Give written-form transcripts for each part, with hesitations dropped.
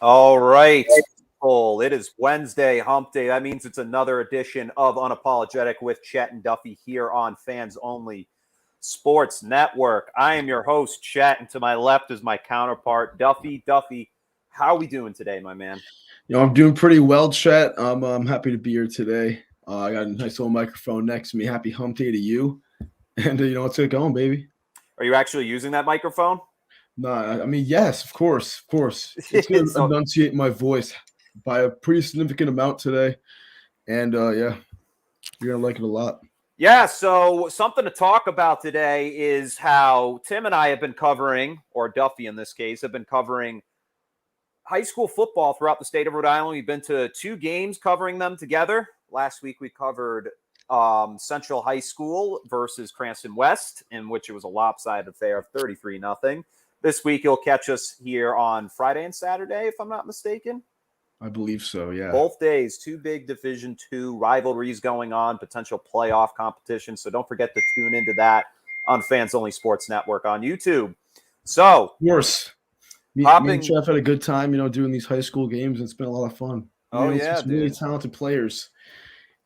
All right, people. It is Wednesday, hump day. That means it's another edition of Unapologetic with Chet and Duffy here on Fans Only Sports Network. I am your host, Chet, and to my left is my counterpart, Duffy. Duffy, how are we doing today, my man? I'm doing pretty well, Chet. I'm happy to be here today. I got a nice little microphone next to me. Happy hump day to you. And, let's get going, baby. Are you actually using that microphone? Nah, I mean, yes, of course. It's going to enunciate my voice by a pretty significant amount today. And, yeah, you're going to like it a lot. Yeah, so something to talk about today is how Tim and I have been covering, or Duffy in this case, have been covering high school football throughout the state of Rhode Island. We've been to 2 games covering them together. Last week we covered Central High School versus Cranston West, in which it was a lopsided affair of 33-0. This week you'll catch us here on Friday and Saturday, if I'm not mistaken. I believe so, yeah. Both days, 2 big Division II rivalries going on, potential playoff competition. So don't forget to tune into that on Fans Only Sports Network on YouTube. So, of course. Me and Jeff had a good time, doing these high school games. It's been a lot of fun. Yeah, some really talented players.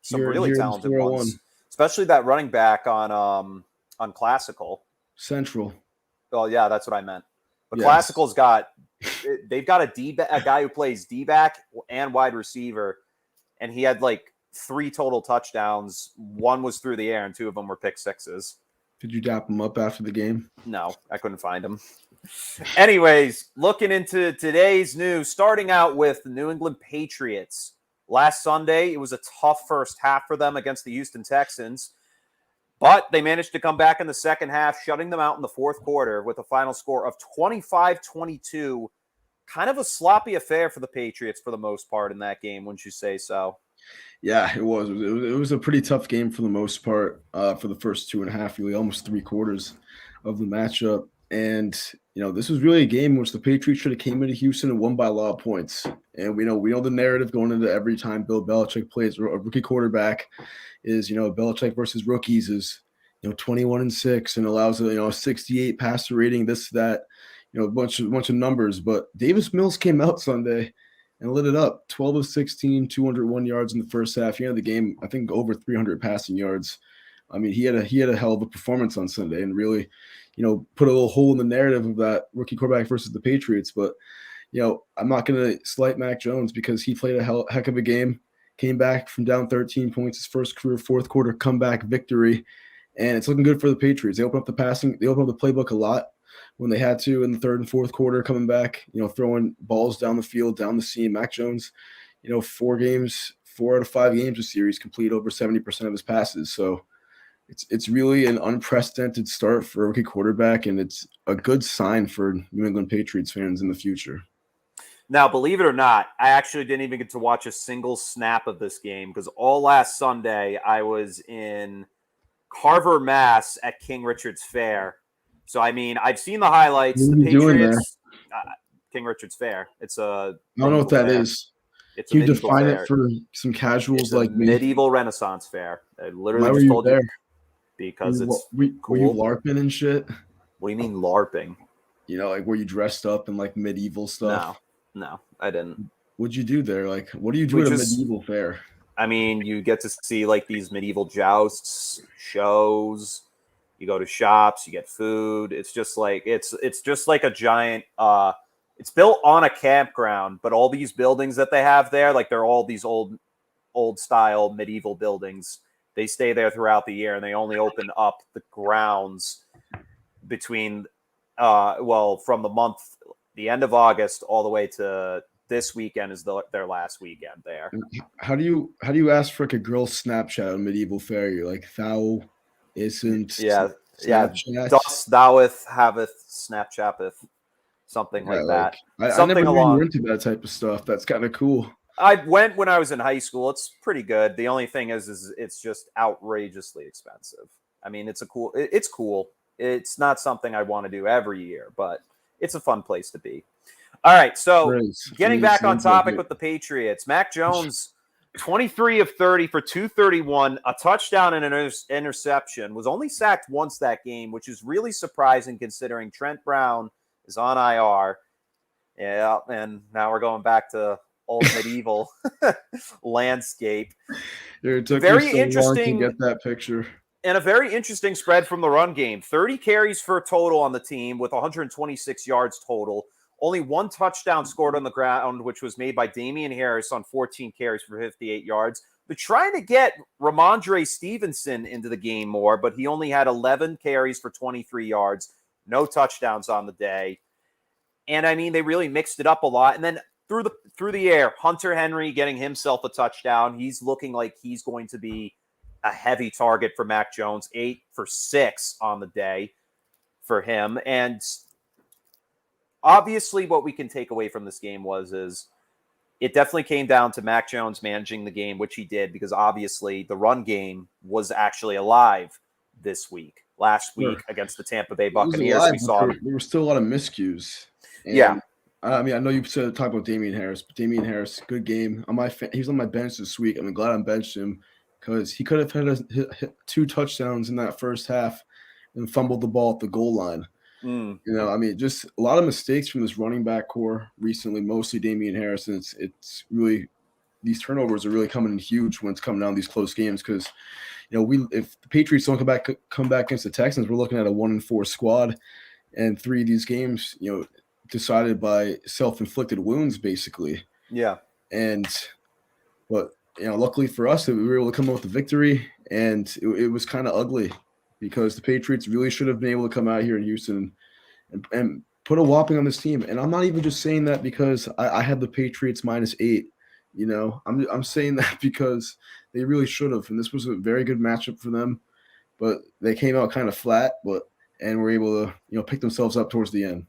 Some really talented ones, especially that running back on Classical. Central. Oh yeah, that's what I meant. But yes. Classical's they've got a guy who plays D-back and wide receiver, and he had like 3 total touchdowns. 1 was through the air, and 2 of them were pick sixes. Did you dap him up after the game? No, I couldn't find him. Anyways, looking into today's news, starting out with the New England Patriots. Last Sunday, it was a tough first half for them against the Houston Texans, but they managed to come back in the second half, shutting them out in the fourth quarter with a final score of 25-22. Kind of a sloppy affair for the Patriots for the most part in that game, wouldn't you say so? Yeah, it was. It was a pretty tough game for the most part for the first 2.5, really almost 3 quarters of the matchup. And, this was really a game in which the Patriots should have came into Houston and won by a lot of points. And we know the narrative going into every time Bill Belichick plays a rookie quarterback is, Belichick versus rookies is, 21-6 and allows a 68 passer rating, this, that, a bunch of numbers. But Davis Mills came out Sunday and lit it up. 12 of 16, 201 yards in the first half. He had the game, I think, over 300 passing yards. I mean, he had a hell of a performance on Sunday and really, put a little hole in the narrative of that rookie quarterback versus the Patriots. But, I'm not going to slight Mac Jones because he played a heck of a game, came back from down 13 points, his first career fourth quarter comeback victory, and it's looking good for the Patriots. They opened up the playbook a lot when they had to in the third and fourth quarter, coming back, throwing balls down the field, down the seam. Mac Jones, 4 out of 5 games this series, complete over 70% of his passes. So it's really an unprecedented start for a rookie quarterback, and it's a good sign for New England Patriots fans in the future. Now, believe it or not, I actually didn't even get to watch a single snap of this game because all last Sunday I was in Carver, Mass at King Richard's Fair. So, I mean, I've seen the highlights. What are you doing there? King Richard's Fair. It's I don't know what that is. It's Can you define fair. It for some casuals like me? Medieval Renaissance fair. I literally just told you because were you LARPing and shit? What do you mean LARPing? Like were you dressed up in like medieval stuff? No, I didn't. What'd you do there? Like, what do you do at a medieval fair? I mean, you get to see like these medieval jousts, shows. You go to shops, you get food. It's just like it's just like a giant. It's built on a campground, but all these buildings that they have there, like they're all these old style medieval buildings. They stay there throughout the year, and they only open up the grounds between, from the end of August all the way to this weekend is their last weekend there. How do you ask for like a girl Snapchat at a medieval fair? You're like, thou isn't. Snapchat? Dost thoueth haveth Snapchateth, something like that. I never knew you were into that type of stuff. That's kind of cool. I went when I was in high school. It's pretty good. The only thing is it's just outrageously expensive. I mean, it's cool. It's not something I want to do every year, but it's a fun place to be. All right, so getting back on topic with the Patriots, Mac Jones, 23 of 30 for 231, a touchdown and an interception, was only sacked once that game, which is really surprising considering Trent Brown is on IR. Yeah, and now we're going back to old medieval landscape. It took me Very so long to interesting, get that picture. and a very interesting spread from the run game. 30 carries for total on the team with 126 yards total. Only one touchdown scored on the ground, which was made by Damian Harris on 14 carries for 58 yards. But trying to get Ramondre Stevenson into the game more, but he only had 11 carries for 23 yards. No touchdowns on the day. And I mean, they really mixed it up a lot. And then through the air, Hunter Henry getting himself a touchdown. He's looking like he's going to be a heavy target for Mac Jones. 8 for 6 on the day for him. And obviously, what we can take away from this game is it definitely came down to Mac Jones managing the game, which he did, because obviously the run game was actually alive this week. Last week against the Tampa Bay Buccaneers, we saw there were still a lot of miscues. And, yeah. I mean, I know you said talk about Damian Harris, but Damian Harris, good game. He was on my bench this week. I'm glad I benched him because he could have had 2 touchdowns in that first half and fumbled the ball at the goal line. You know, I mean, just a lot of mistakes from this running back core recently, mostly Damian Harris. And it's really, these turnovers are really coming in huge when it's coming down these close games because, you know, if the Patriots don't come back against the Texans, we're looking at a 1-4 squad, and 3 of these games, you know, decided by self-inflicted wounds, basically. Yeah. But you know, luckily for us, we were able to come up with a victory, and it was kind of ugly because the Patriots really should have been able to come out here in Houston and put a whopping on this team. And I'm not even just saying that because I had the Patriots -8. You know, I'm saying that because they really should have, and this was a very good matchup for them. But they came out kind of flat, and were able to, you know, pick themselves up towards the end.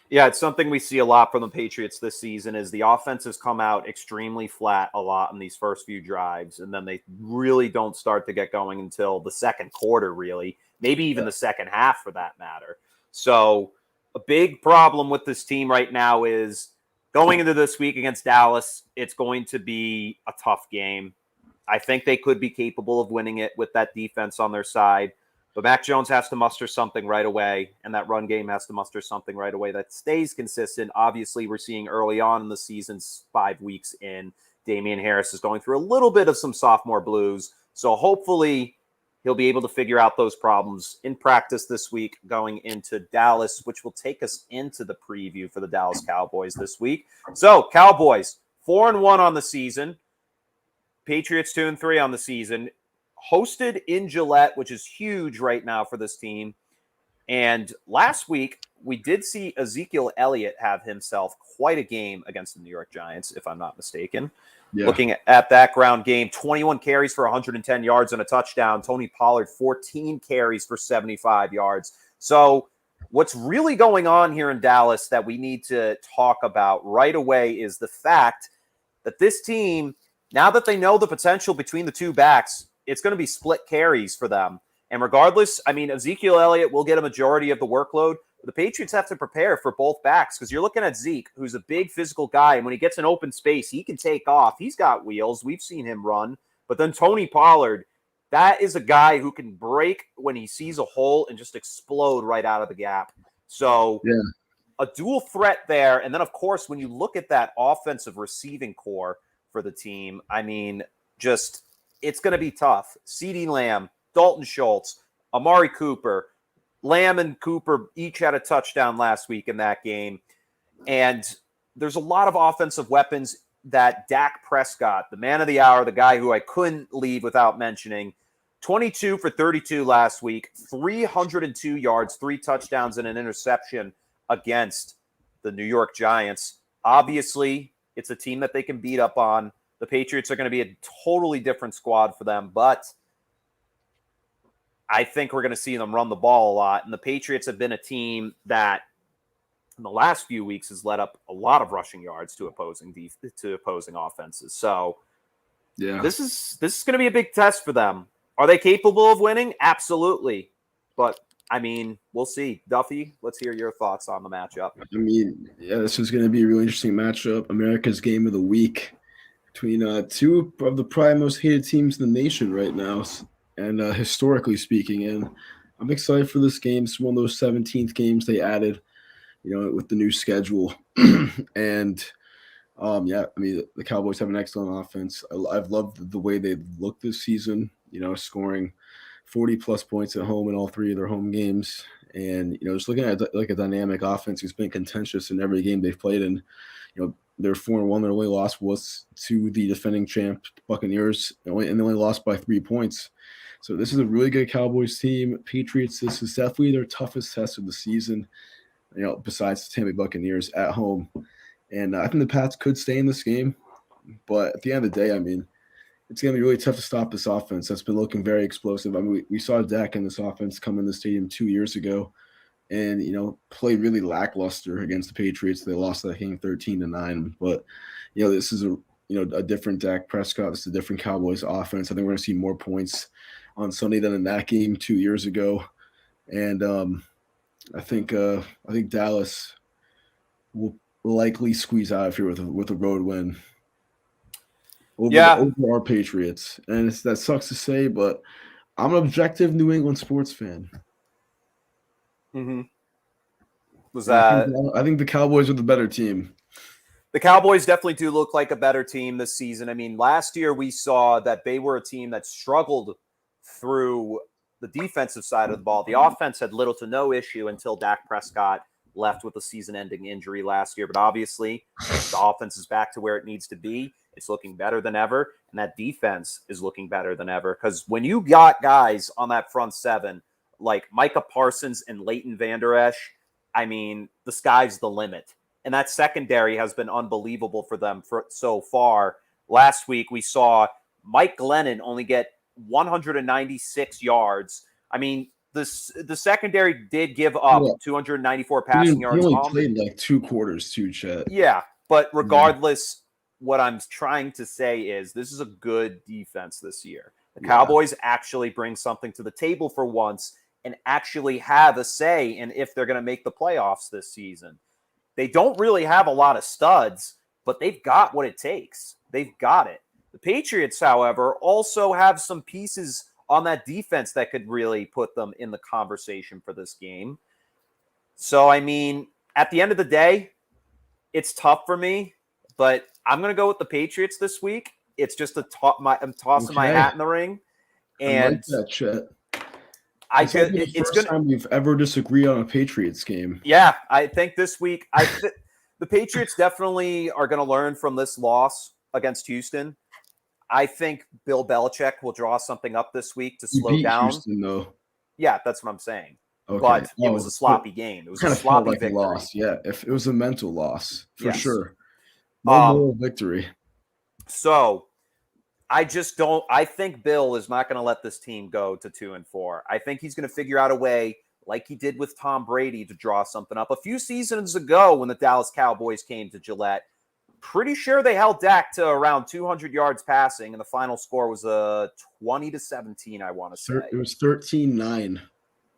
Yeah, it's something we see a lot from the Patriots this season is the offenses come out extremely flat a lot in these first few drives, and then they really don't start to get going until the second quarter, really, maybe even the second half for that matter. So a big problem with this team right now is going into this week against Dallas, it's going to be a tough game. I think they could be capable of winning it with that defense on their side. But Mac Jones has to muster something right away, and that run game has to muster something right away that stays consistent. Obviously, we're seeing early on in the season's 5 weeks in, Damian Harris is going through a little bit of some sophomore blues. So hopefully he'll be able to figure out those problems in practice this week going into Dallas, which will take us into the preview for the Dallas Cowboys this week. So Cowboys, 4-1 on the season. Patriots 2-3 on the season. Hosted in Gillette, which is huge right now for this team. And last week, we did see Ezekiel Elliott have himself quite a game against the New York Giants, if I'm not mistaken. Yeah. Looking at that ground game, 21 carries for 110 yards and a touchdown. Tony Pollard, 14 carries for 75 yards. So what's really going on here in Dallas that we need to talk about right away is the fact that this team, now that they know the potential between the two backs, it's going to be split carries for them. And regardless, I mean, Ezekiel Elliott will get a majority of the workload. The Patriots have to prepare for both backs because you're looking at Zeke, who's a big physical guy. And when he gets an open space, he can take off. He's got wheels. We've seen him run. But then Tony Pollard, that is a guy who can break when he sees a hole and just explode right out of the gap. So a dual threat there. And then, of course, when you look at that offensive receiving core for the team, I mean, just it's going to be tough. CeeDee Lamb, Dalton Schultz, Amari Cooper, Lamb and Cooper each had a touchdown last week in that game. And there's a lot of offensive weapons that Dak Prescott, the man of the hour, the guy who I couldn't leave without mentioning, 22 for 32 last week, 302 yards, 3 touchdowns, and an interception against the New York Giants. Obviously, it's a team that they can beat up on. The Patriots are going to be a totally different squad for them, but I think we're going to see them run the ball a lot. And the Patriots have been a team that in the last few weeks has led up a lot of rushing yards to opposing offenses. So this is going to be a big test for them. Are they capable of winning? Absolutely. But I mean, we'll see. Duffy, let's hear your thoughts on the matchup. I mean, this is going to be a really interesting matchup. America's game of the week between 2 of the probably most hated teams in the nation right now, and historically speaking. And I'm excited for this game. It's one of those 17th games they added. with the new schedule. And yeah, I mean, the Cowboys have an excellent offense. I've loved the way they've looked this season, scoring 40-plus points at home in all three of their home games. And, just looking at like a dynamic offense who's been contentious in every game they've played in. They're 4-1. Their only loss was to the defending champ Buccaneers, and they only lost by 3 points. So this is a really good Cowboys team. Patriots, this is definitely their toughest test of the season, besides the Tampa Bay Buccaneers at home. And I think the Pats could stay in this game. But at the end of the day, I mean, it's going to be really tough to stop this offense that's been looking very explosive. I mean, we saw Dak in this offense come in the stadium 2 years ago and, play really lackluster against the Patriots. They lost that game 13-9. But, this is a different Dak Prescott. This is a different Cowboys offense. I think we're going to see more points on Sunday than in that game 2 years ago. And I think Dallas will likely squeeze out of here with a road win over our Patriots. And that sucks to say, but I'm an objective New England sports fan. Mm-hmm. I think the Cowboys are the better team. The Cowboys definitely do look like a better team this season. I mean, last year we saw that they were a team that struggled through the defensive side of the ball. The offense had little to no issue until Dak Prescott left with a season-ending injury last year. But obviously, the offense is back to where it needs to be. It's looking better than ever, and that defense is looking better than ever. Because when you got guys on that front seven like Micah Parsons and Leighton Vander Esch, I mean, the sky's the limit. And that secondary has been unbelievable for them so far. Last week, we saw Mike Glennon only get 196 yards. I mean, the secondary did give up 294 passing yards. He only played like 2 quarters too, Chet. Yeah, but regardless, what I'm trying to say is this is a good defense this year. The Cowboys actually bring something to the table for once and actually have a say in if they're going to make the playoffs this season. They don't really have a lot of studs, but they've got what it takes. They've got it. The Patriots, however, also have some pieces on that defense that could really put them in the conversation for this game. So, I mean, at the end of the day, it's tough for me, but I'm going to go with the Patriots this week. It's just I'm tossing my hat in the ring. And I like that, Chet. It's the first time we've ever disagreed on a Patriots game. Yeah, I think this week, the Patriots definitely are going to learn from this loss against Houston. I think Bill Belichick will draw something up this week to slow down. Houston, though. Yeah, that's what I'm saying. Okay. But it was a sloppy game. It was a sloppy victory. Loss. Yeah, if it was a mental loss, for sure. No moral victory. So I think Bill is not going to let this team go to 2-4. I think he's going to figure out a way, like he did with Tom Brady, to draw something up. A few seasons ago when the Dallas Cowboys came to Gillette, pretty sure they held Dak to around 200 yards passing, and the final score was 20-17, I want to say. It was 13-9.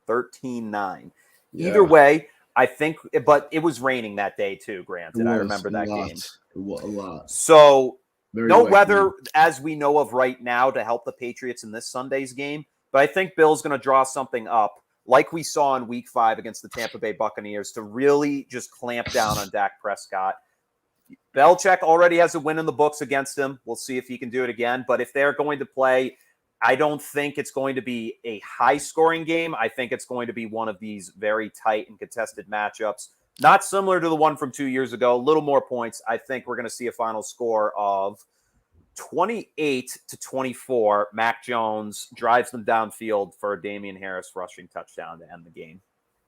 13-9. Yeah. Either way, I think, but it was raining that day too, granted. I remember that game. A lot. So no weather as we know of right now to help the Patriots in this Sunday's game, but I think Bill's going to draw something up like we saw in Week 5 against the Tampa Bay Buccaneers to really just clamp down on Dak Prescott. Belichick already has a win in the books against him. We'll see if he can do it again. But if they're going to play, I don't think it's going to be a high-scoring game. I think it's going to be one of these very tight and contested matchups. Not similar to the one from 2 years ago. A little more points. I think we're going to see a final score of 28-24. Mac Jones drives them downfield for a Damian Harris rushing touchdown to end the game.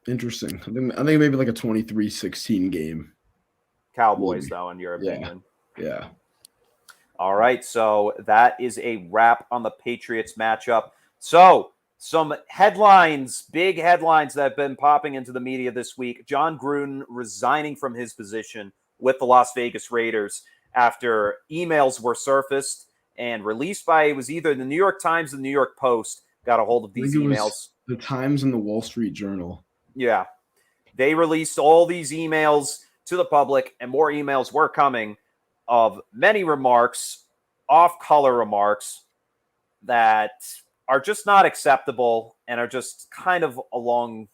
Interesting. I think maybe like a 23-16 game. Cowboys, though, in your opinion. Yeah. All right, so that is a wrap on the Patriots matchup. So, some headlines, big headlines that have been popping into the media this week. Jon Gruden resigning from his position with the Las Vegas Raiders after emails were surfaced and released by, it was either the New York Times or the New York Post got a hold of these emails. The Times and the Wall Street Journal. Yeah. They released all these emails to the public, and more emails were coming of many remarks, off-color remarks that are just not acceptable and are just kind of along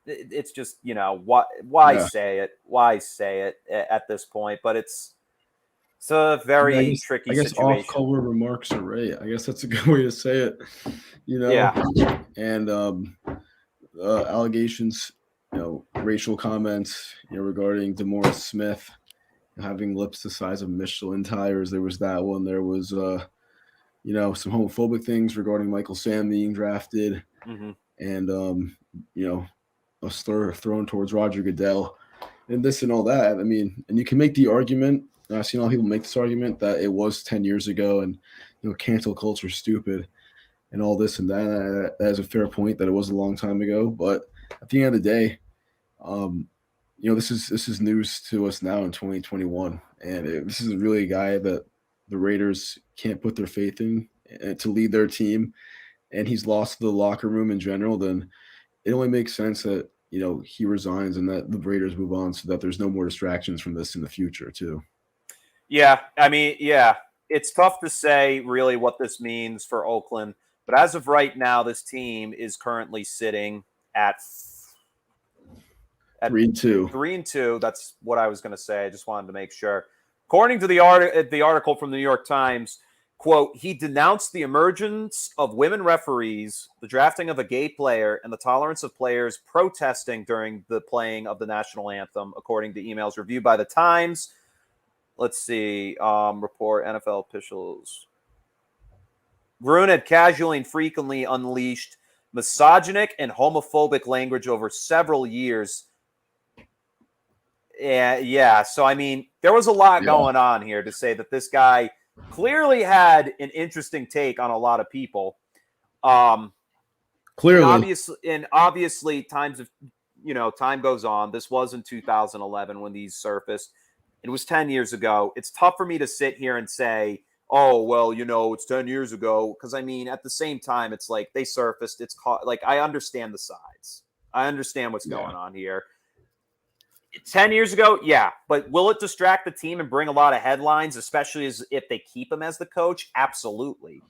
it's just, why Yeah. say it? Why say it at this point? But it's a very tricky I guess situation. off-color remarks are right. I guess that's a good way to say it. Yeah. And allegations, racial comments, regarding DeMaurice Smith having lips the size of Michelin tires. There was that one. There was, some homophobic things regarding Michael Sam being drafted, Mm-hmm. and a slur thrown towards Roger Goodell, and this and all that. I mean, and you can make the argument. I've seen a lot of people make this argument that it was 10 years ago, and cancel culture is stupid, and all this and that. That is a fair point that it was a long time ago, but at the end of the day, this is news to us now in 2021, and this is really a guy that the Raiders can't put their faith in to lead their team, and he's lost the locker room in general. Then it only makes sense that he resigns and that the Raiders move on, so that there's no more distractions from this in the future too. Yeah, I mean, it's tough to say really what this means for Oakland, but as of right now, this team is currently sitting at 3-2. 3-2. That's what I was going to say. I just wanted to make sure. According to the article from the New York Times, quote, he denounced the emergence of women referees, the drafting of a gay player, and the tolerance of players protesting during the playing of the national anthem, according to emails reviewed by the Times. Let's see. Report NFL officials. Gruden had casually and frequently unleashed misogynic and homophobic language over several years. Yeah. So, I mean, there was a lot going on here to say that this guy clearly had an interesting take on a lot of people. Clearly. And obviously time goes on. This was in 2011 when these surfaced. It was 10 years ago. It's tough for me to sit here and say, oh, well, it's 10 years ago. Because, I mean, at the same time, it's like they surfaced. It's like, I understand the sides. I understand what's going on here. 10 years ago, yeah. But will it distract the team and bring a lot of headlines, especially if they keep him as the coach? Absolutely.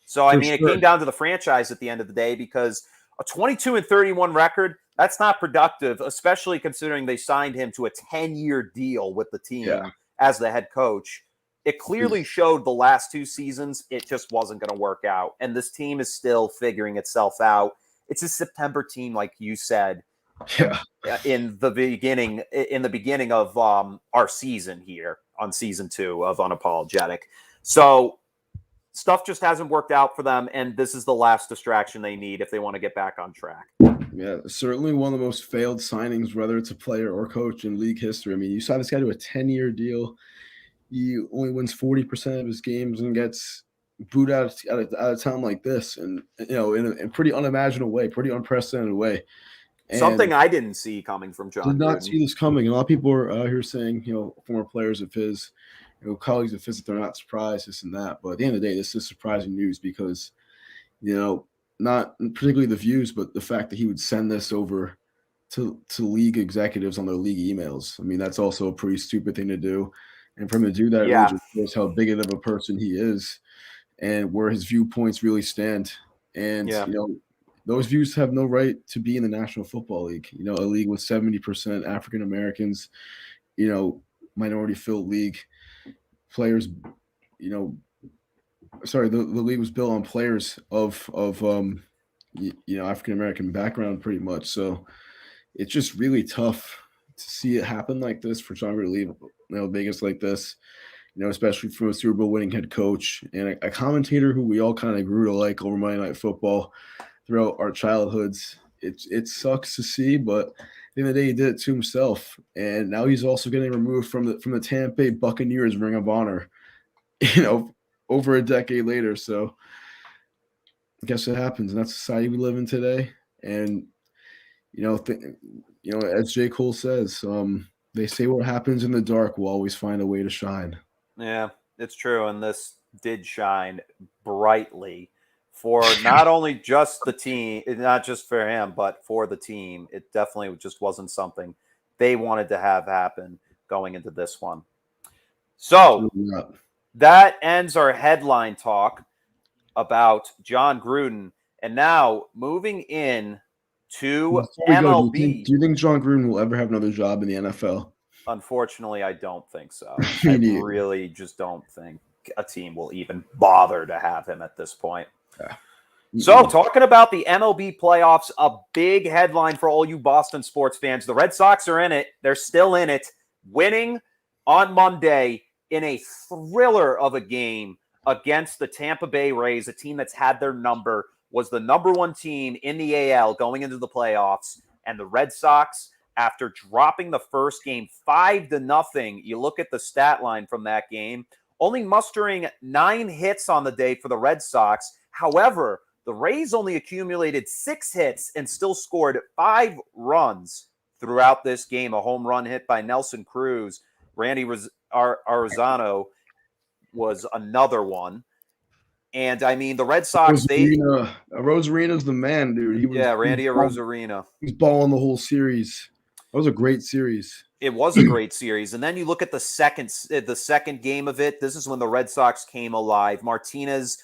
So, I mean, it came down to the franchise at the end of the day, because a 22-31 record, that's not productive, especially considering they signed him to a 10-year deal with the team as the head coach. It clearly showed the last two seasons it just wasn't going to work out. And this team is still figuring itself out. It's a September team, like you said, in the beginning of our season here on season 2 of Unapologetic. So stuff just hasn't worked out for them, and this is the last distraction they need if they want to get back on track. Yeah, certainly one of the most failed signings, whether it's a player or coach in league history. I mean, you signed this guy to a 10-year deal. He only wins 40% of his games and gets booed out of town like this, and in a pretty unimaginable way, pretty unprecedented way. And something I didn't see coming from Jon Gruden. Did not see this coming. A lot of people are out here saying, former players of his, colleagues of his, that they're not surprised, this and that. But at the end of the day, this is surprising news because, not particularly the views, but the fact that he would send this over to league executives on their league emails. I mean, that's also a pretty stupid thing to do. And for him to do that, really just shows how big of a person he is and where his viewpoints really stand. And, those views have no right to be in the National Football League. A league with 70% African Americans, minority-filled league. Players, the league was built on players of African American background, pretty much. So it's just really tough to see it happen like this for Jon Gruden to leave Vegas like this. Especially from a Super Bowl winning head coach and a commentator who we all kind of grew to like over Monday Night Football throughout our childhoods. It sucks to see, but at the end of the day, he did it to himself, and now he's also getting removed from the Tampa Bay Buccaneers Ring of Honor, over a decade later. So I guess it happens, and that's the society we live in today. And as J. Cole says, they say what happens in the dark will always find a way to shine. Yeah, it's true, and this did shine brightly for not only just the team, not just for him, but for the team. It definitely just wasn't something they wanted to have happen going into this one. So that ends our headline talk about Jon Gruden. And now moving in to Before we go, MLB. do you think Jon Gruden will ever have another job in the NFL? Unfortunately, I don't think so. Me I neither. really just don't think a team will even bother to have him at this point. Yeah. So, talking about the MLB playoffs, a big headline for all you Boston sports fans. The Red Sox are in it. They're still in it, winning on Monday in a thriller of a game against the Tampa Bay Rays, a team that's had their number, was the number one team in the AL going into the playoffs. And the Red Sox, after dropping the first game 5-0, you look at the stat line from that game, only mustering 9 hits on the day for the Red Sox. However, the Rays only accumulated 6 hits and still scored 5 runs throughout this game. A home run hit by Nelson Cruz. Randy Arozarena was another one. And, I mean, the Red Sox, Arozarena's the man, dude. Randy Arozarena. He's balling the whole series. That was a great series. It was a great series. And then you look at the second game of it. This is when the Red Sox came alive. Martinez,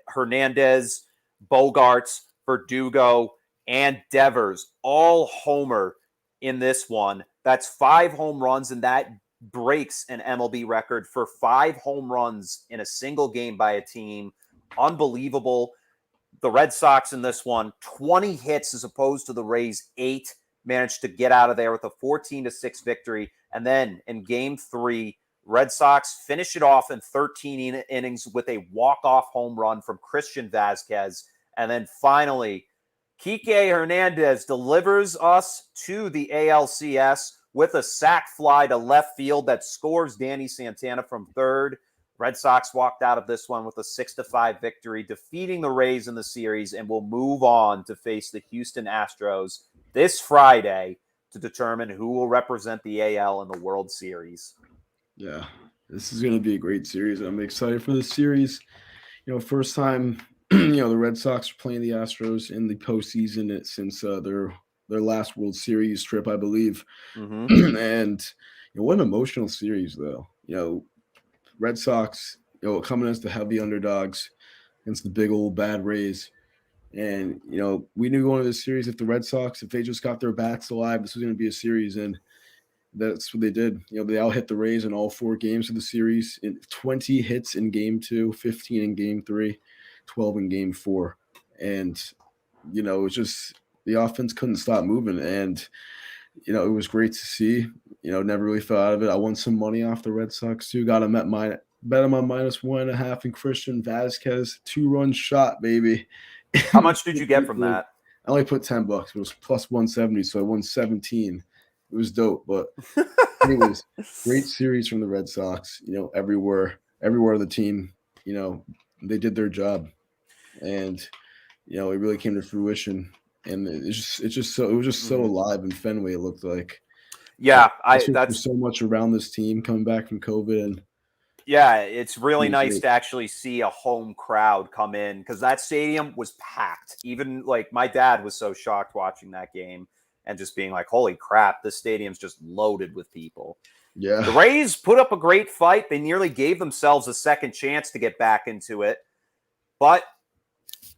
Hernandez, Bogarts, Verdugo, and Devers all homer in this one. That's 5 home runs, and that breaks an MLB record for 5 home runs in a single game by a team. Unbelievable. The Red Sox in this one, 20 hits as opposed to the Rays' 8, managed to get out of there with a 14-6 victory. And then in game 3, Red Sox finish it off in 13 innings with a walk-off home run from Christian Vazquez. And then finally, Kike Hernandez delivers us to the ALCS with a sac fly to left field that scores Danny Santana from third. Red Sox walked out of this one with a 6-5 victory, defeating the Rays in the series, and will move on to face the Houston Astros this Friday to determine who will represent the AL in the World Series. Yeah, this is going to be a great series. I'm excited for this series. First time, the Red Sox are playing the Astros in the postseason since their last World Series trip, I believe. Mm-hmm. And what an emotional series, though. Red Sox, coming as the heavy underdogs against the big old bad Rays. And, we knew going into this series, if they just got their bats alive, this was going to be a series. And that's what they did. They out-hit the Rays in all 4 games of the series. 20 hits in game 2, 15 in game 3, 12 in game 4. And, it's just the offense couldn't stop moving. And, it was great to see. Never really fell out of it. I won some money off the Red Sox, too. Got them at bet them on -1.5 and Christian Vazquez 2-run shot, baby. How much did you get from that? I only put $10. It was plus 170, so I won 17. It was dope. But anyways, great series from the Red Sox. Everywhere the team, they did their job, and it really came to fruition. And it was just so alive in Fenway. It looked like. Yeah, that's so much around this team coming back from COVID. And yeah, it's really nice to actually see a home crowd come in, because that stadium was packed. Even like my dad was so shocked watching that game and just being like, holy crap, this stadium's just loaded with people. Yeah. The Rays put up a great fight. They nearly gave themselves a second chance to get back into it, but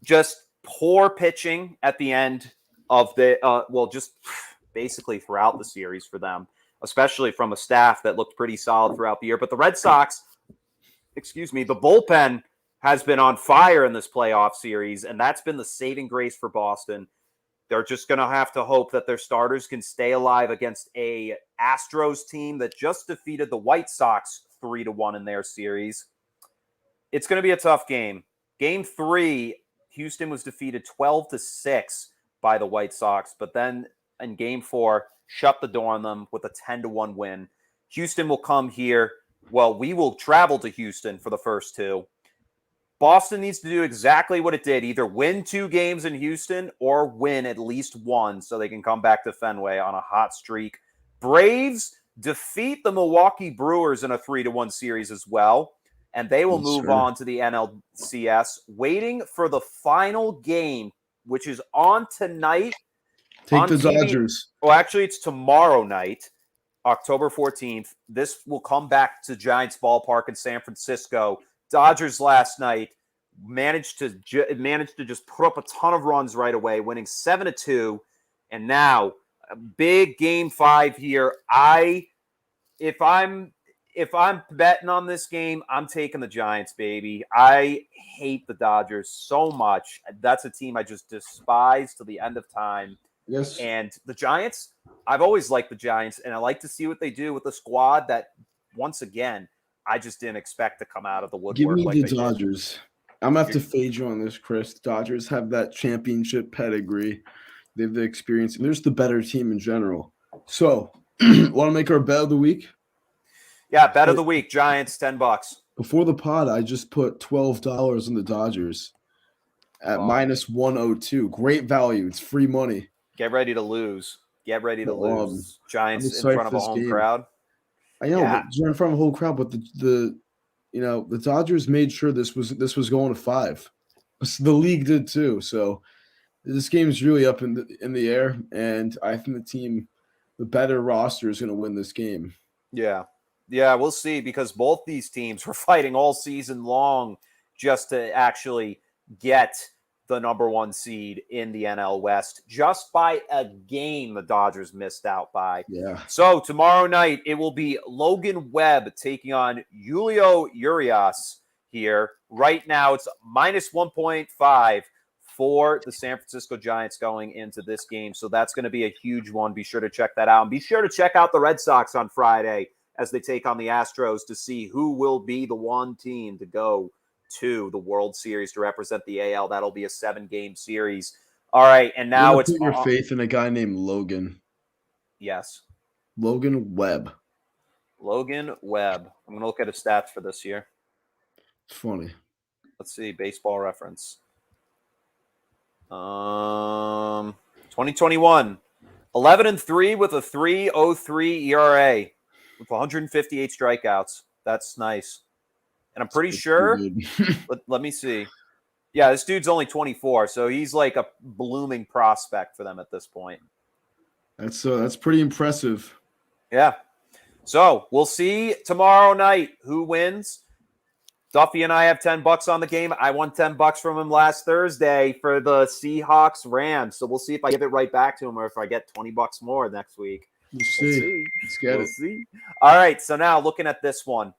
just poor pitching at the end of just basically throughout the series for them, especially from a staff that looked pretty solid throughout the year. But the Red Sox, the bullpen has been on fire in this playoff series, and that's been the saving grace for Boston. They're just going to have to hope that their starters can stay alive against a Astros team that just defeated the White Sox 3-1 in their series. It's going to be a tough game. Game 3, Houston was defeated 12-6 by the White Sox, but then in Game 4, shut the door on them with a 10-1 win. Houston will come here. Well, we will travel to Houston for the first 2. Boston needs to do exactly what it did, either win 2 games in Houston or win at least 1 so they can come back to Fenway on a hot streak. Braves defeat the Milwaukee Brewers in a 3-1 series as well, and they will move on to the NLCS, waiting for the final game, which is on tonight. Take the Dodgers. Well, actually, it's tomorrow night, October 14th. This will come back to Giants Ballpark in San Francisco. Dodgers last night managed to just put up a ton of runs right away, winning 7-2. And now, a big game 5 here. If I'm betting on this game, I'm taking the Giants, baby. I hate the Dodgers so much. That's a team I just despise till the end of time. Yes. And the Giants, I've always liked the Giants, and I like to see what they do with the squad that, once again, I just didn't expect to come out of the woodwork. Give me like the they Dodgers. Did. I'm going to have to fade you on this, Chris. The Dodgers have that championship pedigree. They have the experience, and they're just the better team in general. So, want to make our bet of the week? Yeah, bet of the week, Giants, $10. Before the pod, I just put $12 on the Dodgers at minus 102. Great value. It's free money. Get ready to lose. Giants in front of a home crowd. I know, but in front of a whole crowd, but the Dodgers made sure this was going to 5. The league did too. So this game is really up in the air, and I think the better roster is going to win this game. Yeah, we'll see, because both these teams were fighting all season long just to actually get the number 1 seed in the NL West. Just by a game, the Dodgers missed out by. Yeah. So tomorrow night, it will be Logan Webb taking on Julio Urias here. Right now, it's minus 1.5 for the San Francisco Giants going into this game. So that's going to be a huge one. Be sure to check that out. And be sure to check out the Red Sox on Friday as they take on the Astros to see who will be the one team to go to the World Series to represent the AL. That'll be a 7-game series. All right, and now it's put your faith in a guy named Logan. Yes. Logan Webb. I'm going to look at his stats for this year. It's funny. Let's see, Baseball Reference. 2021, 11-3 with a 3.03 ERA with 158 strikeouts. That's nice. And I'm pretty sure, let me see. Yeah, this dude's only 24, so he's like a blooming prospect for them at this point. That's pretty impressive. Yeah. So we'll see tomorrow night who wins. Duffy and I have $10 on the game. I won $10 from him last Thursday for the Seahawks Rams. So we'll see if I give it right back to him or if I get $20 more next week. We'll see. Let's get it. See. All right. So now looking at this one.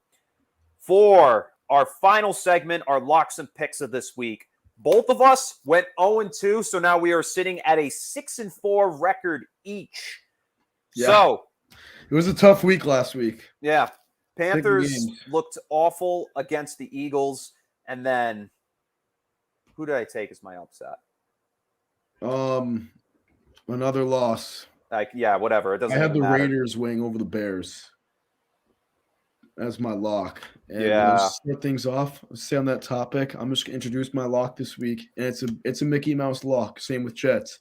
For our final segment, our locks and picks of this week, both of us went 0-2, so now we are sitting at a 6-4 record each. Yeah. So it was a tough week last week. Yeah. Panthers looked awful against the Eagles, and then who did I take as my upset? Another loss. Whatever. It doesn't. I had the matter. Raiders winning over the Bears. That's my lock. And yeah. To start things off, let's stay on that topic. I'm just going to introduce my lock this week, and it's a Mickey Mouse lock. Same with Jets.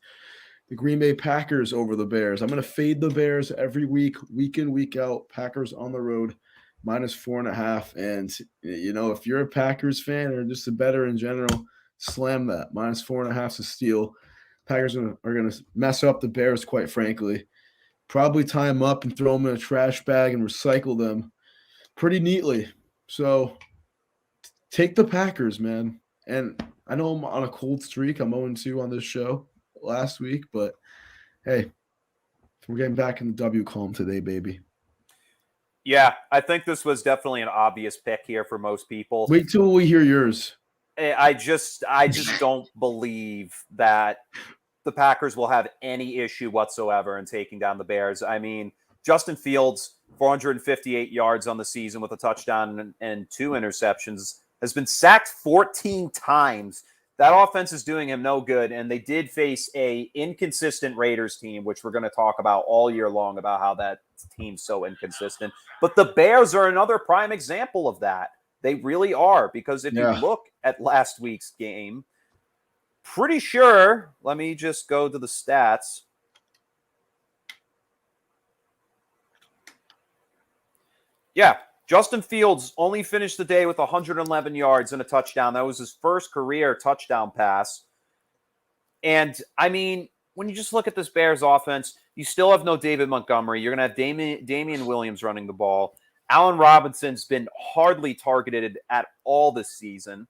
The Green Bay Packers over the Bears. I'm going to fade the Bears every week in, week out. Packers on the road, minus 4.5. And, if you're a Packers fan or just a bettor in general, slam that. Minus 4.5 is a steal. Packers are going to mess up the Bears, quite frankly. Probably tie them up and throw them in a trash bag and recycle them pretty neatly. So take the Packers, man. And I know I'm on a cold streak. I'm 0-2 on this show last week, but hey, we're getting back in the W column today, baby. Yeah, I think this was definitely an obvious pick here for most people. Wait till we hear yours. I just don't believe that the Packers will have any issue whatsoever in taking down the Bears. I mean, Justin Fields, 458 yards on the season with a touchdown and 2 interceptions, has been sacked 14 times. That offense is doing him no good, and they did face a inconsistent Raiders team, which we're going to talk about all year long about how that team's so inconsistent. But the Bears are another prime example of that. They really are, because if you look at last week's game, pretty sure, let me just go to the stats. Yeah, Justin Fields only finished the day with 111 yards and a touchdown. That was his first career touchdown pass. And, I mean, when you just look at this Bears offense, you still have no David Montgomery. You're going to have Damian Williams running the ball. Allen Robinson's been hardly targeted at all this season.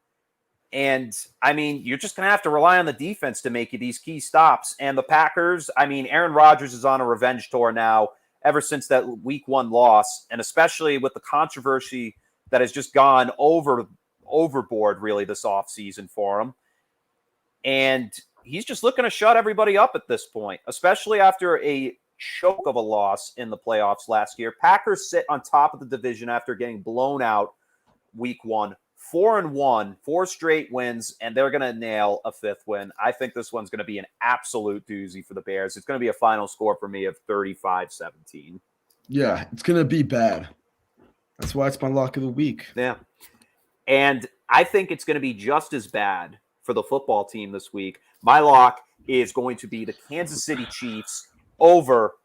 And, I mean, you're just going to have to rely on the defense to make you these key stops. And the Packers, I mean, Aaron Rodgers is on a revenge tour now ever since that week 1 loss, and especially with the controversy that has just gone overboard, really, this offseason for him. And he's just looking to shut everybody up at this point, especially after a choke of a loss in the playoffs last year. Packers sit on top of the division after getting blown out week 1. 4-1, 4 straight wins, and they're going to nail a 5th win. I think this one's going to be an absolute doozy for the Bears. It's going to be a final score for me of 35-17. Yeah, it's going to be bad. That's why it's my lock of the week. Yeah. And I think it's going to be just as bad for the football team this week. My lock is going to be the Kansas City Chiefs over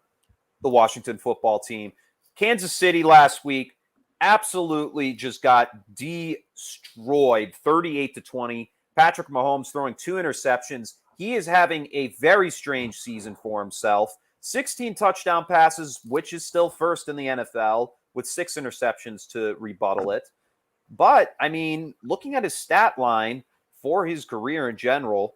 the Washington football team. Kansas City last week absolutely just got destroyed, 38-20. Patrick Mahomes throwing 2 interceptions. He is having a very strange season for himself. 16 touchdown passes, which is still first in the NFL, with 6 interceptions to rebuttal it. But, I mean, looking at his stat line for his career in general,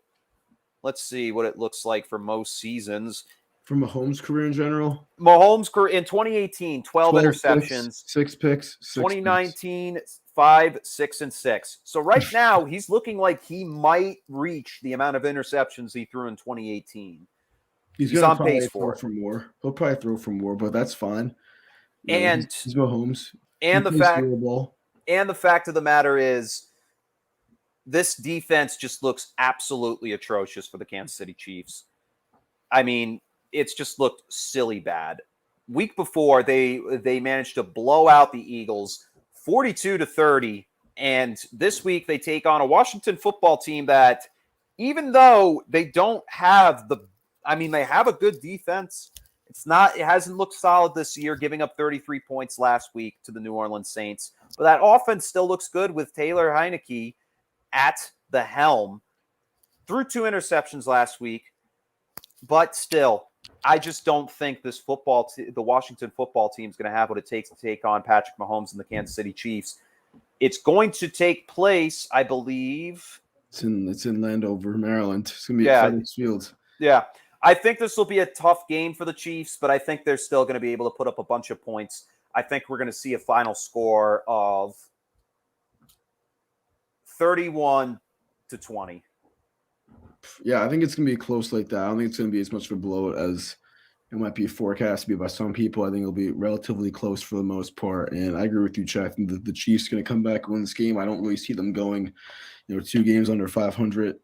let's see what it looks like for most seasons. For Mahomes' career in general? Mahomes' career in 2018, 12 interceptions. 6 picks. 2019, 5, 6, and 6. So right now, he's looking like he might reach the amount of interceptions he threw in 2018. He's on pace for more. He'll probably throw for more, but that's fine. And he's Mahomes. And the fact of the matter is, this defense just looks absolutely atrocious for the Kansas City Chiefs. I mean, it's just looked silly bad. Week before, they managed to blow out the Eagles 42-30, and this week they take on a Washington football team that, even though they don't have they have a good defense. It hasn't looked solid this year, giving up 33 points last week to the New Orleans Saints. But that offense still looks good with Taylor Heineke at the helm. Threw 2 interceptions last week, but still, I just don't think the Washington football team is going to have what it takes to take on Patrick Mahomes and the Kansas City Chiefs. It's going to take place, I believe. It's in Landover, Maryland. It's going to be at FedEx Field. Yeah. I think this will be a tough game for the Chiefs, but I think they're still going to be able to put up a bunch of points. I think we're going to see a final score of 31-20. Yeah, I think it's going to be close like that. I don't think it's going to be as much of a blowout as it might be forecast to be by some people. I think it'll be relatively close for the most part. And I agree with you, Chet. I think the Chiefs are going to come back and win this game. I don't really see them going, 2 games under 500.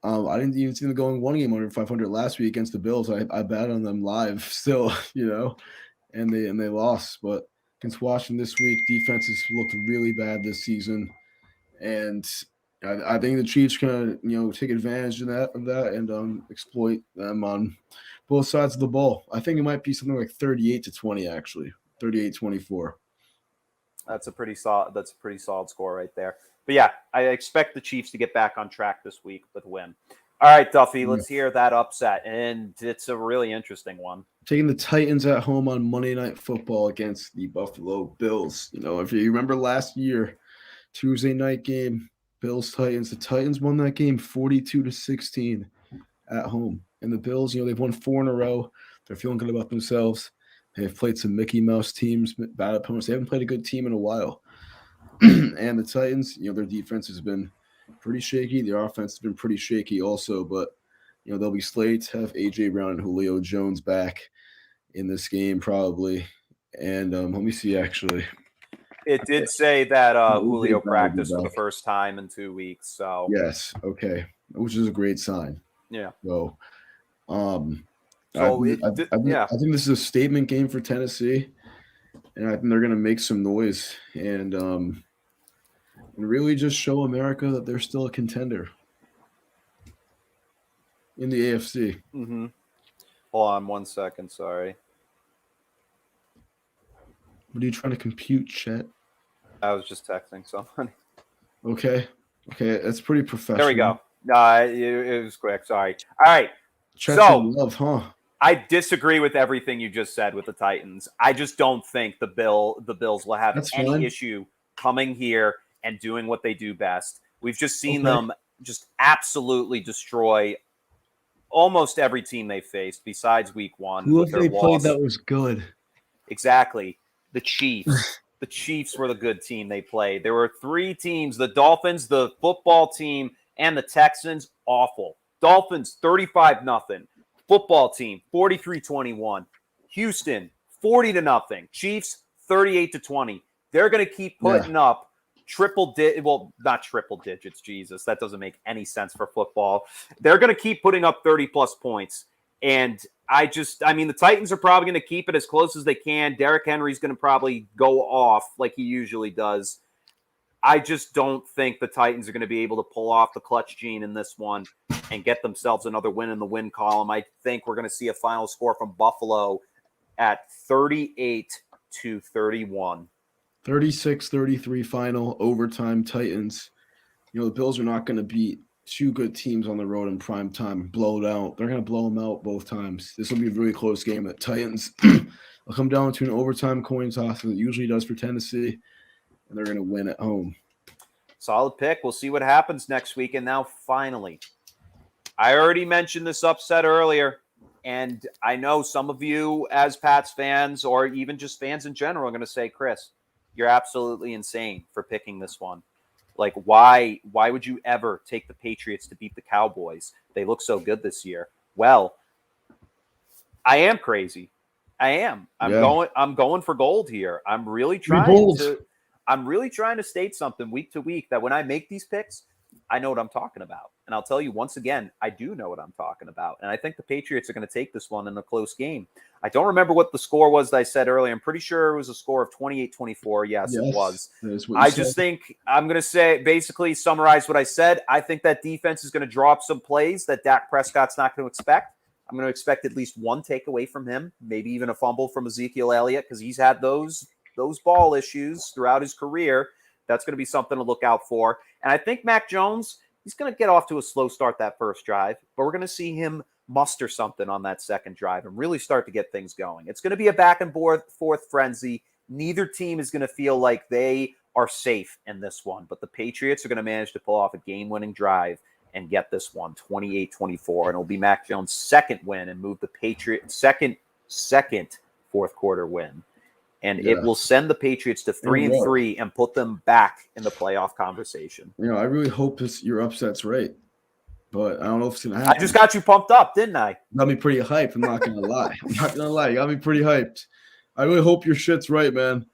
I didn't even see them going 1 game under 500 last week against the Bills. I bet on them live still, and they lost. But against Washington this week, defenses looked really bad this season. And I think the Chiefs can, take advantage of that and exploit them on both sides of the ball. I think it might be something like 38-20, actually, 38-24. That's a pretty solid score right there. But yeah, I expect the Chiefs to get back on track this week with a win. All right, Duffy, let's hear that upset, and it's a really interesting one. Taking the Titans at home on Monday Night Football against the Buffalo Bills. If you remember last year, Tuesday night game. Bills-Titans. The Titans won that game 42-16 at home. And the Bills, they've won 4 in a row. They're feeling good about themselves. They've played some Mickey Mouse teams, bad opponents. They haven't played a good team in a while. And the Titans, their defense has been pretty shaky. Their offense has been pretty shaky also. But, they'll be slated to have A.J. Brown and Julio Jones back in this game probably. And let me see, actually. It did say that Julio practiced for the first time in 2 weeks. So yes, okay, which is a great sign. Yeah. So, I think this is a statement game for Tennessee, and I think they're going to make some noise and really just show America that they're still a contender in the AFC. Mm-hmm. Hold on 1 second. Sorry. What are you trying to compute, Chet? I was just texting someone. Okay, that's pretty professional. There we go. It was quick. Sorry. All right. Chet's in love, huh? I disagree with everything you just said with the Titans. I just don't think the Bills will have any issue coming here and doing what they do best. We've just seen them just absolutely destroy almost every team they faced besides week 1. Who with have their they played loss. that was good? Exactly. The Chiefs. The Chiefs were the good team they played. There were 3 teams, the Dolphins, the football team, and the Texans. Awful. Dolphins, 35-0. Football team, 43-21. Houston, 40-0. Chiefs, 38-20. They're going to keep putting up not triple digits, Jesus. That doesn't make any sense for football. They're going to keep putting up 30-plus points. And the Titans are probably going to keep it as close as they can. Derrick Henry's going to probably go off like he usually does. I just don't think the Titans are going to be able to pull off the clutch gene in this one and get themselves another win in the win column. I think we're going to see a final score from Buffalo at 38-31. 36-33 final, overtime Titans. The Bills are not going to beat 2 good teams on the road in prime time, blow it out. They're going to blow them out both times. This will be a really close game. The Titans will come down to an overtime coin toss, as it usually does for Tennessee, and they're going to win at home. Solid pick. We'll see what happens next week. And now, finally, I already mentioned this upset earlier, and I know some of you as Pats fans or even just fans in general are going to say, Chris, you're absolutely insane for picking this one. Like, why would you ever take the Patriots to beat the Cowboys? They look so good this year. Well, I am crazy. I am. I'm going for gold here. I'm really trying to state something week to week that when I make these picks, I know what I'm talking about. And I'll tell you once again, I do know what I'm talking about. And I think the Patriots are going to take this one in a close game. I don't remember what the score was that I said earlier. I'm pretty sure it was a score of 28-24. Yes, it was. I just think I'm going to basically summarize what I said. I think that defense is going to draw up some plays that Dak Prescott's not going to expect. I'm going to expect at least one takeaway from him, maybe even a fumble from Ezekiel Elliott, because he's had those ball issues throughout his career. That's going to be something to look out for. And I think Mac Jones, he's going to get off to a slow start that first drive, but we're going to see him muster something on that second drive and really start to get things going. It's going to be a back and forth frenzy. Neither team is going to feel like they are safe in this one, but the Patriots are going to manage to pull off a game-winning drive and get this one 28-24. And it'll be Mac Jones' second win and move the Patriots second fourth quarter win. And it will send the Patriots to 3-3 and put them back in the playoff conversation. I really hope your upset's right, but I don't know if it's going to happen. I just got you pumped up, didn't I? Got me pretty hyped. I'm not going to lie. You got me pretty hyped. I really hope your shit's right, man.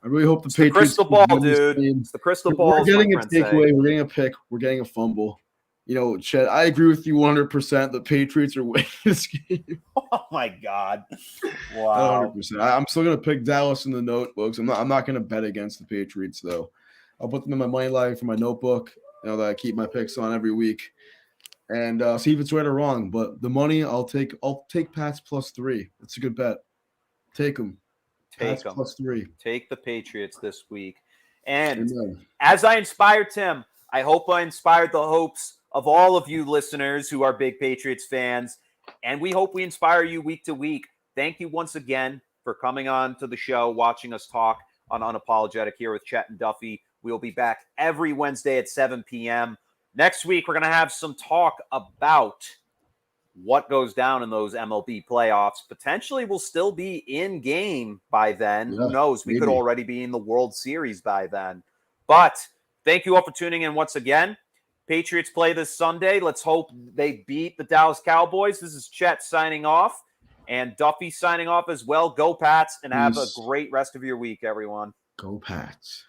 I really hope the Patriots. Crystal ball, dude. It's the crystal ball. We're getting a takeaway. We're getting a pick. We're getting a fumble. Chet, I agree with you 100%. The Patriots are winning this game. Oh my God! Wow. 100%. I'm still gonna pick Dallas in the notebooks. I'm not gonna bet against the Patriots though. I'll put them in my money line for my notebook. That I keep my picks on every week, and see if it's right or wrong. But the money, I'll take Pats +3. It's a good bet. Take them. Take them. +3. Take the Patriots this week. And as I inspired Tim, I hope I inspired the hopes of all of you listeners who are big Patriots fans. And we hope we inspire you week to week. Thank you once again for coming on to the show, watching us talk on Unapologetic here with Chet and Duffy. We'll be back every Wednesday at 7 p.m. Next week, we're going to have some talk about what goes down in those MLB playoffs. Potentially, we'll still be in game by then. Who knows? We could already be in the World Series by then. But thank you all for tuning in once again. Patriots play this Sunday. Let's hope they beat the Dallas Cowboys. This is Chet signing off and Duffy signing off as well. Go Pats and have a great rest of your week, everyone. Go Pats.